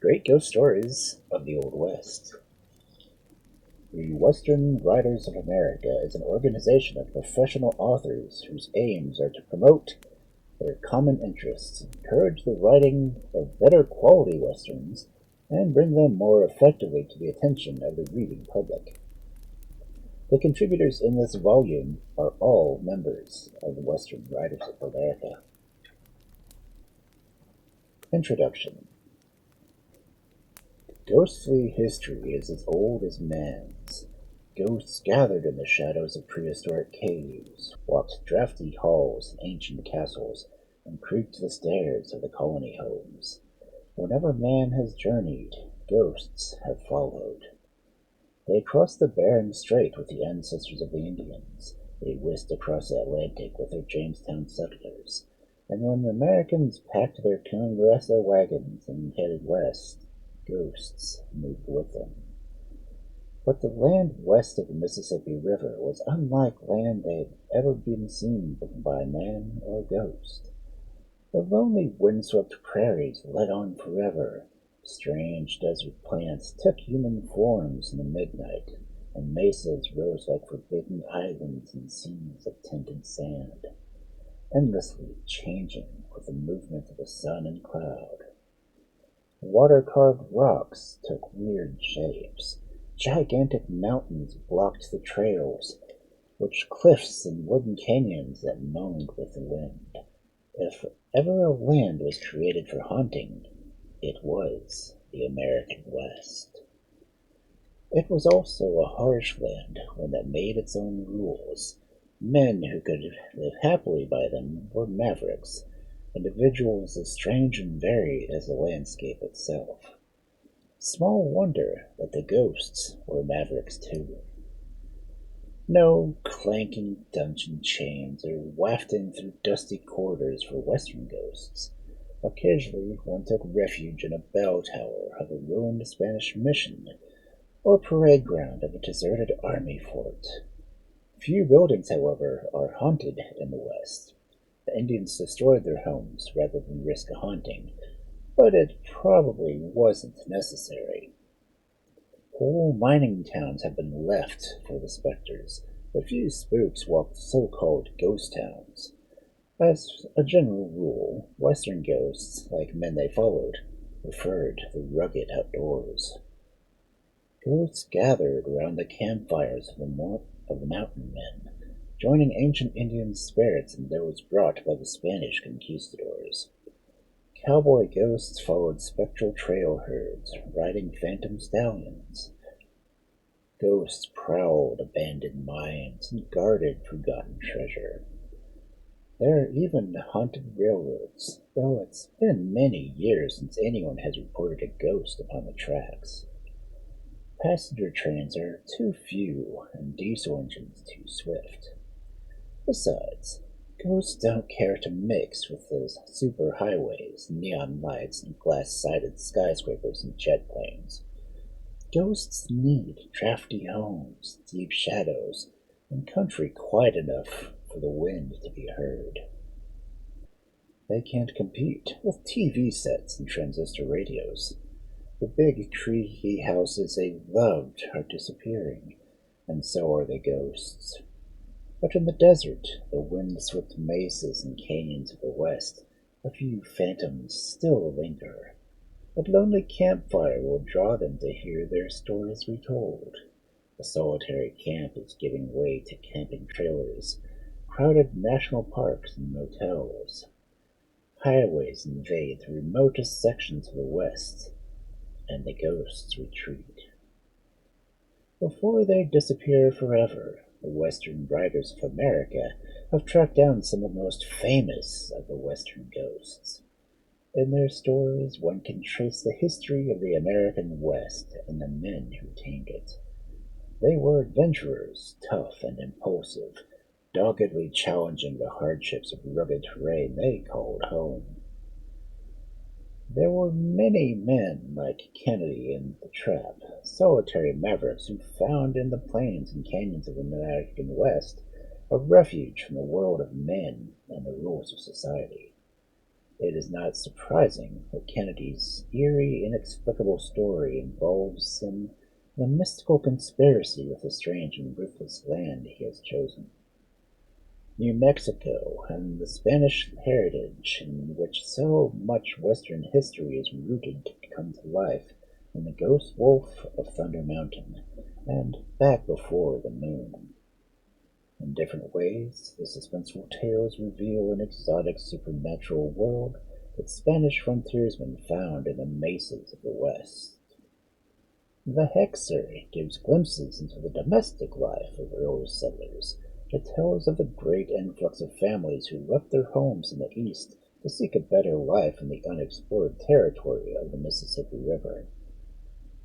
Great Ghost Stories of the Old West. The Western Writers of America is an organization of professional authors whose aims are to promote their common interests, encourage the writing of better quality Westerns, and bring them more effectively to the attention of the reading public. The contributors in this volume are all members of the Western Writers of America. Introduction. Ghostly history is as old as man's. Ghosts gathered in the shadows of prehistoric caves, walked drafty halls in ancient castles, and creaked the stairs of the colony homes. Whenever man has journeyed, ghosts have followed. They crossed the Bering Strait with the ancestors of the Indians. They whisked across the Atlantic with their Jamestown settlers. And when the Americans packed their Congressa wagons and headed west, ghosts moved with them. But the land west of the Mississippi River was unlike land that had ever been seen by man or ghost. The lonely windswept prairies led on forever. Strange desert plants took human forms in the midnight, and mesas rose like forbidden islands in seas of tinted sand, endlessly changing with the movement of the sun and cloud. Water-carved rocks took weird shapes. Gigantic mountains blocked the trails, which cliffs and wooden canyons that moaned with the wind. If ever a land was created for haunting, it was the American West. It was also a harsh land, one that made its own rules. Men who could live happily by them were mavericks, individuals as strange and varied as the landscape itself. Small wonder that the ghosts were mavericks too. No clanking dungeon chains or wafting through dusty corridors for western ghosts. Occasionally one took refuge in a bell tower of a ruined Spanish mission, or parade ground of a deserted army fort. Few buildings, however, are haunted in the West. The Indians destroyed their homes rather than risk a haunting, but it probably wasn't necessary. Whole mining towns have been left for the specters, but few spooks walked so-called ghost towns. As a general rule, Western ghosts, like men they followed, preferred the rugged outdoors. Ghosts gathered around the campfires of the mountain men, joining ancient Indian spirits and those brought by the Spanish conquistadors. Cowboy ghosts followed spectral trail herds, riding phantom stallions. Ghosts prowled abandoned mines and guarded forgotten treasure. There are even haunted railroads, though it's been many years since anyone has reported a ghost upon the tracks. Passenger trains are too few and diesel engines too swift. Besides, ghosts don't care to mix with those superhighways, neon lights, and glass-sided skyscrapers and jet planes. Ghosts need drafty homes, deep shadows, and country quiet enough for the wind to be heard. They can't compete with TV sets and transistor radios. The big creaky houses they loved are disappearing, and so are the ghosts. But in the desert, the wind-swept mesas and canyons of the West, a few phantoms still linger. A lonely campfire will draw them to hear their stories retold. A solitary camp is giving way to camping trailers, crowded national parks and motels. Highways invade the remotest sections of the West, and the ghosts retreat. Before they disappear forever, the Western Writers of America have tracked down some of the most famous of the Western ghosts. In their stories, one can trace the history of the American West and the men who tamed it. They were adventurers, tough and impulsive, doggedly challenging the hardships of rugged terrain they called home. There were many men like Kennedy and the Trap, solitary mavericks who found in the plains and canyons of the American West a refuge from the world of men and the rules of society. It is not surprising that Kennedy's eerie, inexplicable story involves him in a mystical conspiracy with the strange and ruthless land he has chosen. New Mexico and the Spanish heritage in which so much Western history is rooted come to life in The Ghost Wolf of Thunder Mountain and Back Before the Moon. In different ways, the suspenseful tales reveal an exotic supernatural world that Spanish frontiersmen found in the mesas of the West. The Hexer gives glimpses into the domestic life of early settlers. It tells of the great influx of families who left their homes in the East to seek a better life in the unexplored territory of the Mississippi River.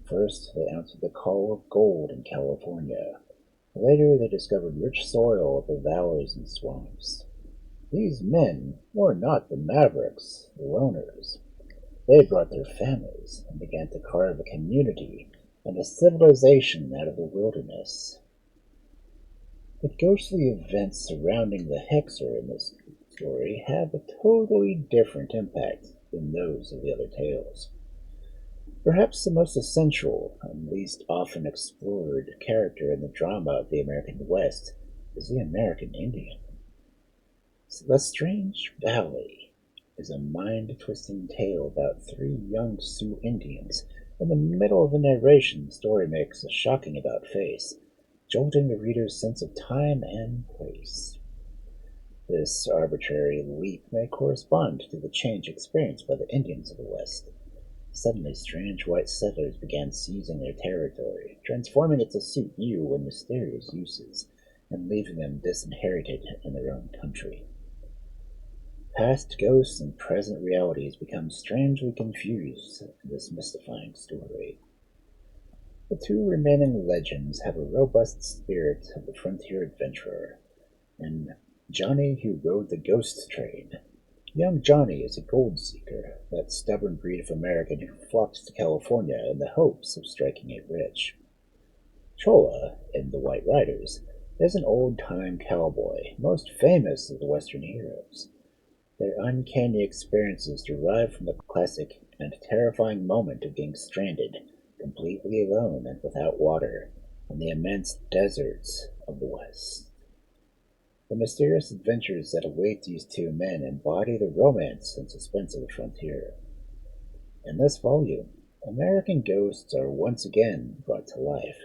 First, they answered the call of gold in California. Later, they discovered rich soil of the valleys and swamps. These men were not the mavericks, the loners. They brought their families and began to carve a community and a civilization out of the wilderness. The ghostly events surrounding the Hexer in this story have a totally different impact than those of the other tales. Perhaps the most essential and least often explored character in the drama of the American West is the American Indian. The Strange Valley is a mind-twisting tale about three young Sioux Indians. In the middle of the narration, the story makes a shocking about-face, jolting the reader's sense of time and place. This arbitrary leap may correspond to the change experienced by the Indians of the West. Suddenly, strange white settlers began seizing their territory, transforming it to suit new and mysterious uses, and leaving them disinherited in their own country. Past ghosts and present realities become strangely confused in this mystifying story. The two remaining legends have a robust spirit of the frontier adventurer, and Johnny Who Rode the Ghost Train. Young Johnny is a gold seeker, that stubborn breed of American who flocks to California in the hopes of striking it rich. Chola, in The White Riders, is an old-time cowboy, most famous of the Western heroes. Their uncanny experiences derive from the classic and terrifying moment of being stranded, completely alone and without water, in the immense deserts of the West. The mysterious adventures that await these two men embody the romance and suspense of the frontier. In this volume, American ghosts are once again brought to life,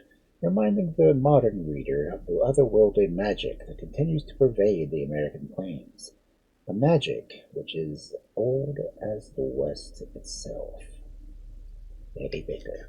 reminding the modern reader of the otherworldly magic that continues to pervade the American plains, a magic which is old as the West itself. Eddie Baker.